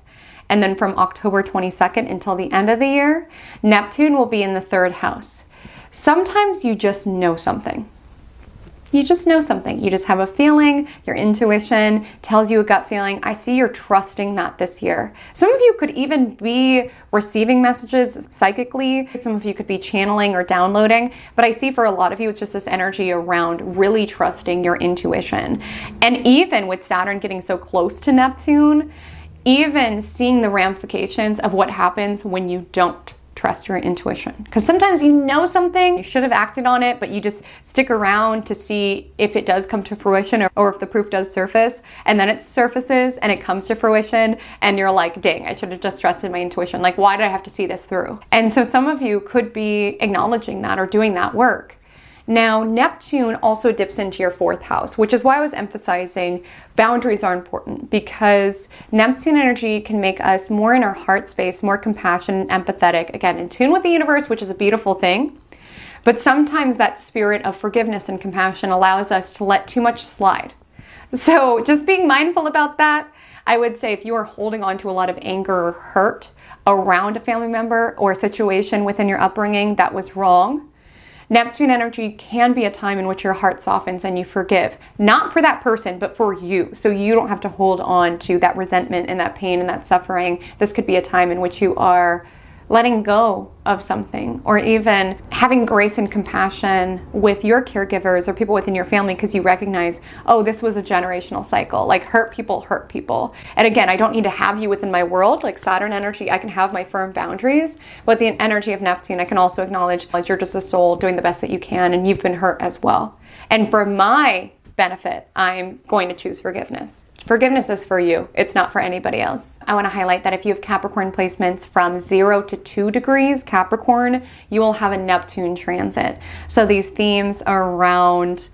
and then from October 22nd until the end of the year. Neptune will be in the 3rd house. Sometimes you just know something. You just know something. You just have a feeling. Your intuition tells you a gut feeling. I see you're trusting that this year. Some of you could even be receiving messages psychically. Some of you could be channeling or downloading. But I see for a lot of you, it's just this energy around really trusting your intuition. And even with Saturn getting so close to Neptune, even seeing the ramifications of what happens when you don't trust your intuition. Because sometimes you know something, you should have acted on it, but you just stick around to see if it does come to fruition or if the proof does surface. And then it surfaces and it comes to fruition and you're like, dang, I should have just trusted my intuition. Like, why did I have to see this through? And so some of you could be acknowledging that or doing that work. Now, Neptune also dips into your 4th house, which is why I was emphasizing boundaries are important, because Neptune energy can make us more in our heart space, more compassionate, empathetic, again, in tune with the universe, which is a beautiful thing. But sometimes that spirit of forgiveness and compassion allows us to let too much slide. So just being mindful about that. I would say if you are holding on to a lot of anger or hurt around a family member or a situation within your upbringing that was wrong, Neptune energy can be a time in which your heart softens and you forgive. Not for that person, but for you. So you don't have to hold on to that resentment and that pain and that suffering. This could be a time in which you are letting go of something, or even having grace and compassion with your caregivers or people within your family because you recognize, oh, this was a generational cycle. Like, hurt people. And again, I don't need to have you within my world. Like Saturn energy, I can have my firm boundaries, but the energy of Neptune, I can also acknowledge like you're just a soul doing the best that you can and you've been hurt as well. And for my benefit, I'm going to choose forgiveness. Forgiveness is for you. It's not for anybody else. I want to highlight that if you have Capricorn placements from 0 to 2 degrees Capricorn, you will have a Neptune transit. So these themes around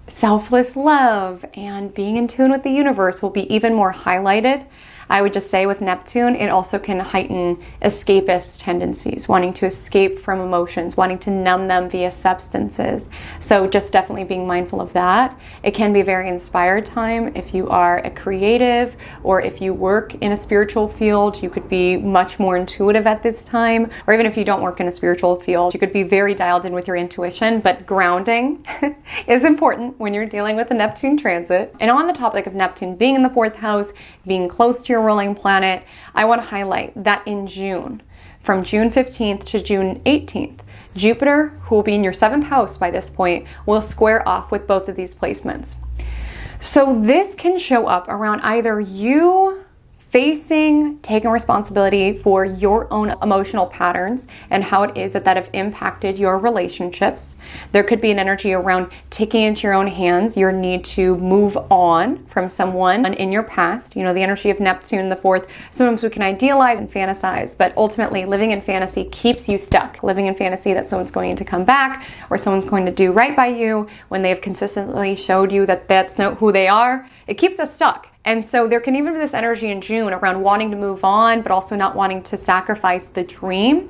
selfless love and being in tune with the universe will be even more highlighted. I would just say with Neptune, it also can heighten escapist tendencies, wanting to escape from emotions, wanting to numb them via substances. So just definitely being mindful of that. It can be a very inspired time if you are a creative or if you work in a spiritual field, you could be much more intuitive at this time. Or even if you don't work in a spiritual field, you could be very dialed in with your intuition, but grounding is important when you're dealing with a Neptune transit. And on the topic of Neptune being in the 4th house, being close to your ruling planet, I want to highlight that in June, from June 15th to June 18th, Jupiter, who will be in your 7th house by this point, will square off with both of these placements. So this can show up around either you taking responsibility for your own emotional patterns and how it is that have impacted your relationships. There could be an energy around taking into your own hands your need to move on from someone in your past. You know, the energy of Neptune in the 4th, sometimes we can idealize and fantasize, but ultimately living in fantasy keeps you stuck. Living in fantasy that someone's going to come back or someone's going to do right by you when they have consistently showed you that that's not who they are, it keeps us stuck. And so there can even be this energy in June around wanting to move on, but also not wanting to sacrifice the dream.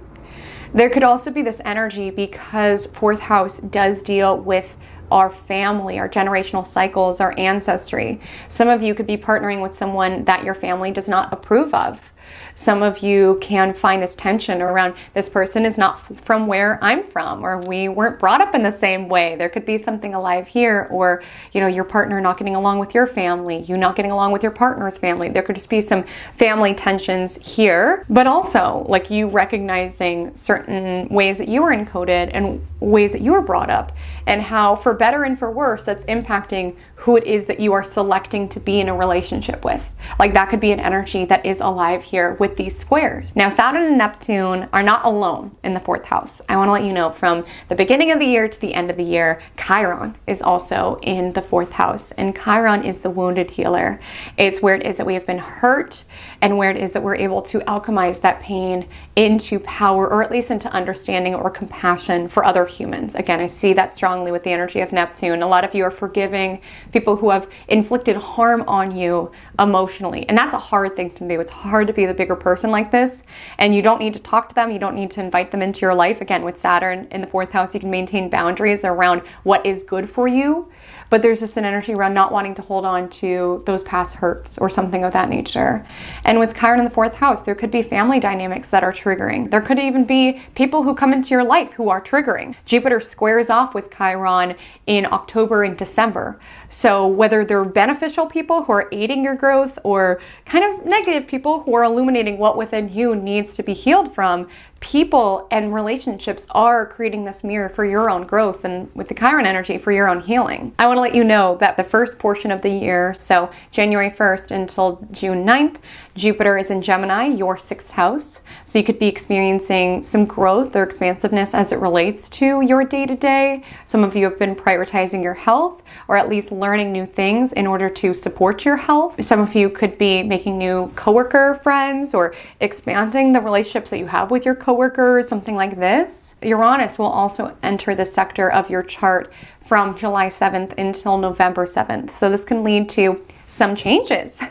There could also be this energy because 4th house does deal with our family, our generational cycles, our ancestry. Some of you could be partnering with someone that your family does not approve of. Some of you can find this tension around this person is not from where I'm from, or we weren't brought up in the same way. There could be something alive here, or, you know, your partner not getting along with your family, you not getting along with your partner's family. There could just be some family tensions here, but also like you recognizing certain ways that you were encoded and ways that you were brought up and how for better and for worse, that's impacting who it is that you are selecting to be in a relationship with. Like that could be an energy that is alive here with these squares. Now, Saturn and Neptune are not alone in the 4th house. I want to let you know from the beginning of the year to the end of the year, Chiron is also in the 4th house. And Chiron is the wounded healer. It's where it is that we have been hurt and where it is that we're able to alchemize that pain into power, or at least into understanding or compassion for other humans. Again, I see that strongly with the energy of Neptune. A lot of you are forgiving people who have inflicted harm on you emotionally. And that's a hard thing to do. It's hard to be the bigger person like this. And you don't need to talk to them. You don't need to invite them into your life. Again, with Saturn in the 4th house, you can maintain boundaries around what is good for you. But there's just an energy around not wanting to hold on to those past hurts or something of that nature. And with Chiron in the 4th house, there could be family dynamics that are triggering. There could even be people who come into your life who are triggering. Jupiter squares off with Chiron in October and December. So whether they're beneficial people who are aiding your growth or kind of negative people who are illuminating what within you needs to be healed from, people and relationships are creating this mirror for your own growth, and with the Chiron energy for your own healing. I want to let you know that the first portion of the year, so January 1st until June 9th, Jupiter is in Gemini, your 6th house. So you could be experiencing some growth or expansiveness as it relates to your day-to-day. Some of you have been prioritizing your health, or at least learning new things in order to support your health. Some of you could be making new coworker friends or expanding the relationships that you have with your coworkers, something like this. Uranus will also enter the sector of your chart from July 7th until November 7th. So this can lead to some changes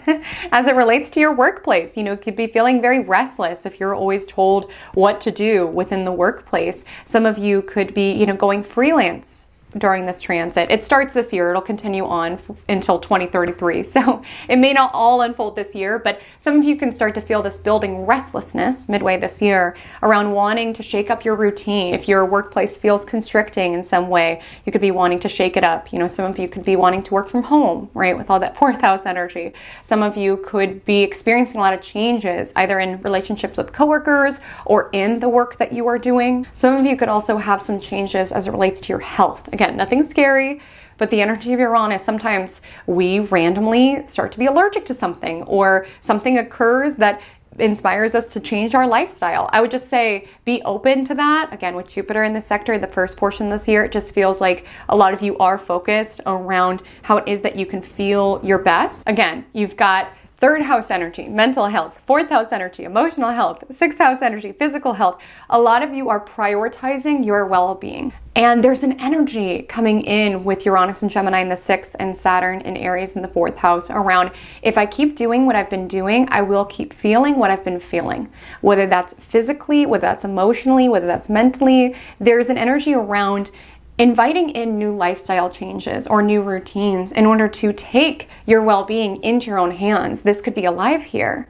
as it relates to your workplace. You could be feeling very restless if you're always told what to do within the workplace. Some of you could be, going freelance during this transit. It starts this year. It'll continue on until 2033. So it may not all unfold this year, but some of you can start to feel this building restlessness midway this year around wanting to shake up your routine. If your workplace feels constricting in some way, you could be wanting to shake it up. Some of you could be wanting to work from home, right? With all that 4th house energy. Some of you could be experiencing a lot of changes, either in relationships with coworkers or in the work that you are doing. Some of you could also have some changes as it relates to your health. Again, nothing scary, but the energy of Uranus, sometimes we randomly start to be allergic to something, or something occurs that inspires us to change our lifestyle. I would just say be open to that. Again, with Jupiter in the sector, the first portion this year, it just feels like a lot of you are focused around how it is that you can feel your best. Again, you've got 3rd house energy, mental health, 4th house energy, emotional health, 6th house energy, physical health. A lot of you are prioritizing your well-being. And there's an energy coming in with Uranus and Gemini in the 6th and Saturn in Aries in the 4th house around, if I keep doing what I've been doing, I will keep feeling what I've been feeling. Whether that's physically, whether that's emotionally, whether that's mentally, there's an energy around inviting in new lifestyle changes or new routines in order to take your well-being into your own hands. This could be alive here.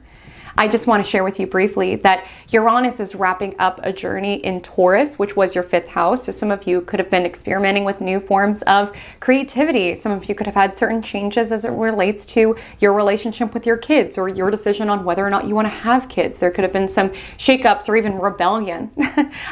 I just want to share with you briefly that Uranus is wrapping up a journey in Taurus, which was your 5th house. So some of you could have been experimenting with new forms of creativity. Some of you could have had certain changes as it relates to your relationship with your kids or your decision on whether or not you want to have kids. There could have been some shakeups or even rebellion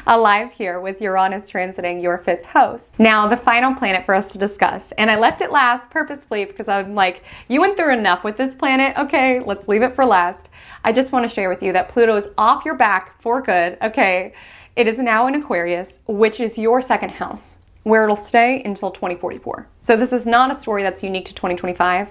alive here with Uranus transiting your 5th house. Now, the final planet for us to discuss, and I left it last purposefully because I'm like, you went through enough with this planet. Okay, let's leave it for last. I just want to share with you that Pluto is off your back for good, okay? It is now in Aquarius, which is your 2nd house, where it'll stay until 2044. So this is not a story that's unique to 2025,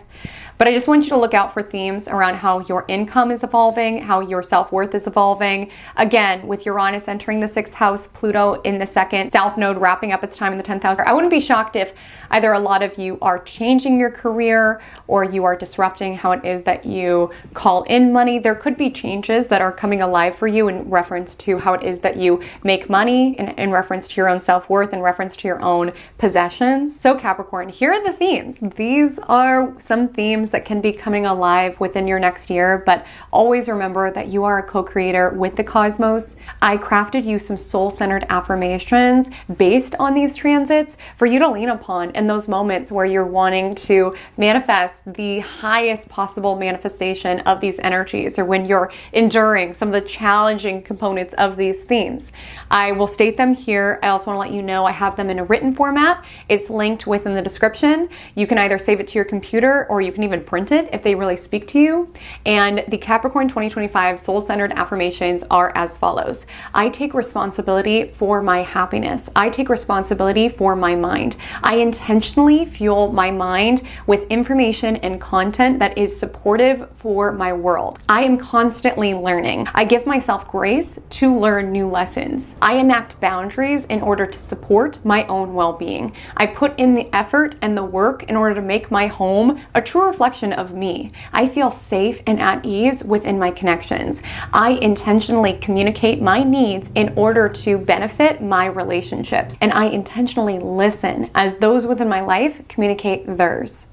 but I just want you to look out for themes around how your income is evolving, how your self-worth is evolving. Again, with Uranus entering the 6th house, Pluto in the 2nd, South Node wrapping up its time in the 10th house. I wouldn't be shocked if either a lot of you are changing your career or you are disrupting how it is that you call in money. There could be changes that are coming alive for you in reference to how it is that you make money, in reference to your own self-worth, in reference to your own possessions. So Capricorn, here are the themes. These are some themes that can be coming alive within your next year, but always remember that you are a co-creator with the cosmos. I crafted you some soul-centered affirmations based on these transits for you to lean upon in those moments where you're wanting to manifest the highest possible manifestation of these energies, or when you're enduring some of the challenging components of these themes. I will state them here. I also want to let you know I have them in a written format. It's linked within the description. You can either save it to your computer or you can even print it if they really speak to you. And the Capricorn 2025 soul-centered affirmations are as follows. I take responsibility for my happiness. I take responsibility for my mind. I intentionally fuel my mind with information and content that is supportive for my world. I am constantly learning. I give myself grace to learn new lessons. I enact boundaries in order to support my own well-being. I put in the effort and the work in order to make my home a true reflection of me. I feel safe and at ease within my connections. I intentionally communicate my needs in order to benefit my relationships, and I intentionally listen as those within my life communicate theirs.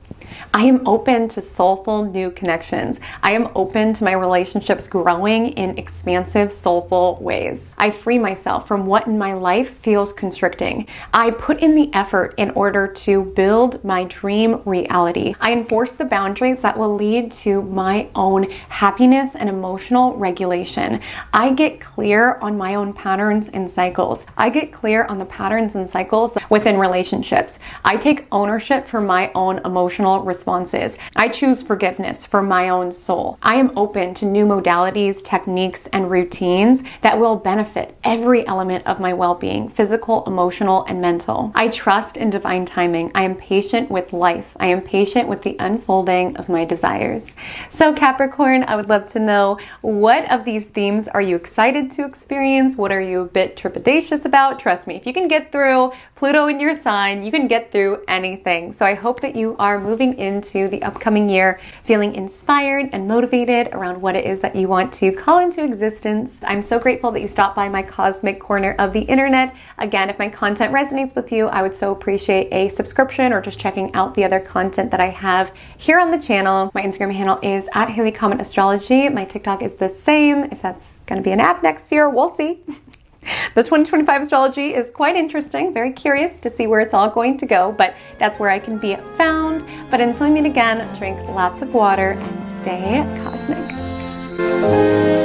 I am open to soulful new connections. I am open to my relationships growing in expansive, soulful ways. I free myself from what in my life feels constricting. I put in the effort in order to build my dream reality. I enforce the boundaries that will lead to my own happiness and emotional regulation. I get clear on my own patterns and cycles. I get clear on the patterns and cycles within relationships. I take ownership for my own emotional responses. I choose forgiveness for my own soul. I am open to new modalities, techniques, and routines that will benefit every element of my well-being, physical, emotional, and mental. I trust in divine timing. I am patient with life. I am patient with the unfolding of my desires. So Capricorn, I would love to know, what of these themes are you excited to experience? What are you a bit trepidatious about? Trust me, if you can get through Pluto in your sign, you can get through anything. So I hope that you are moving into the upcoming year feeling inspired and motivated around what it is that you want to call into existence. I'm so grateful that you stopped by my cosmic corner of the internet. Again, if my content resonates with you, I would so appreciate a subscription or just checking out the other content that I have here on the channel. My Instagram handle is @HaleyCommentAstrology. My TikTok is the same. If that's going to be an app next year, we'll see. The 2025 astrology is quite interesting, very curious to see where it's all going to go, but that's where I can be found. But until we meet again, drink lots of water and stay cosmic.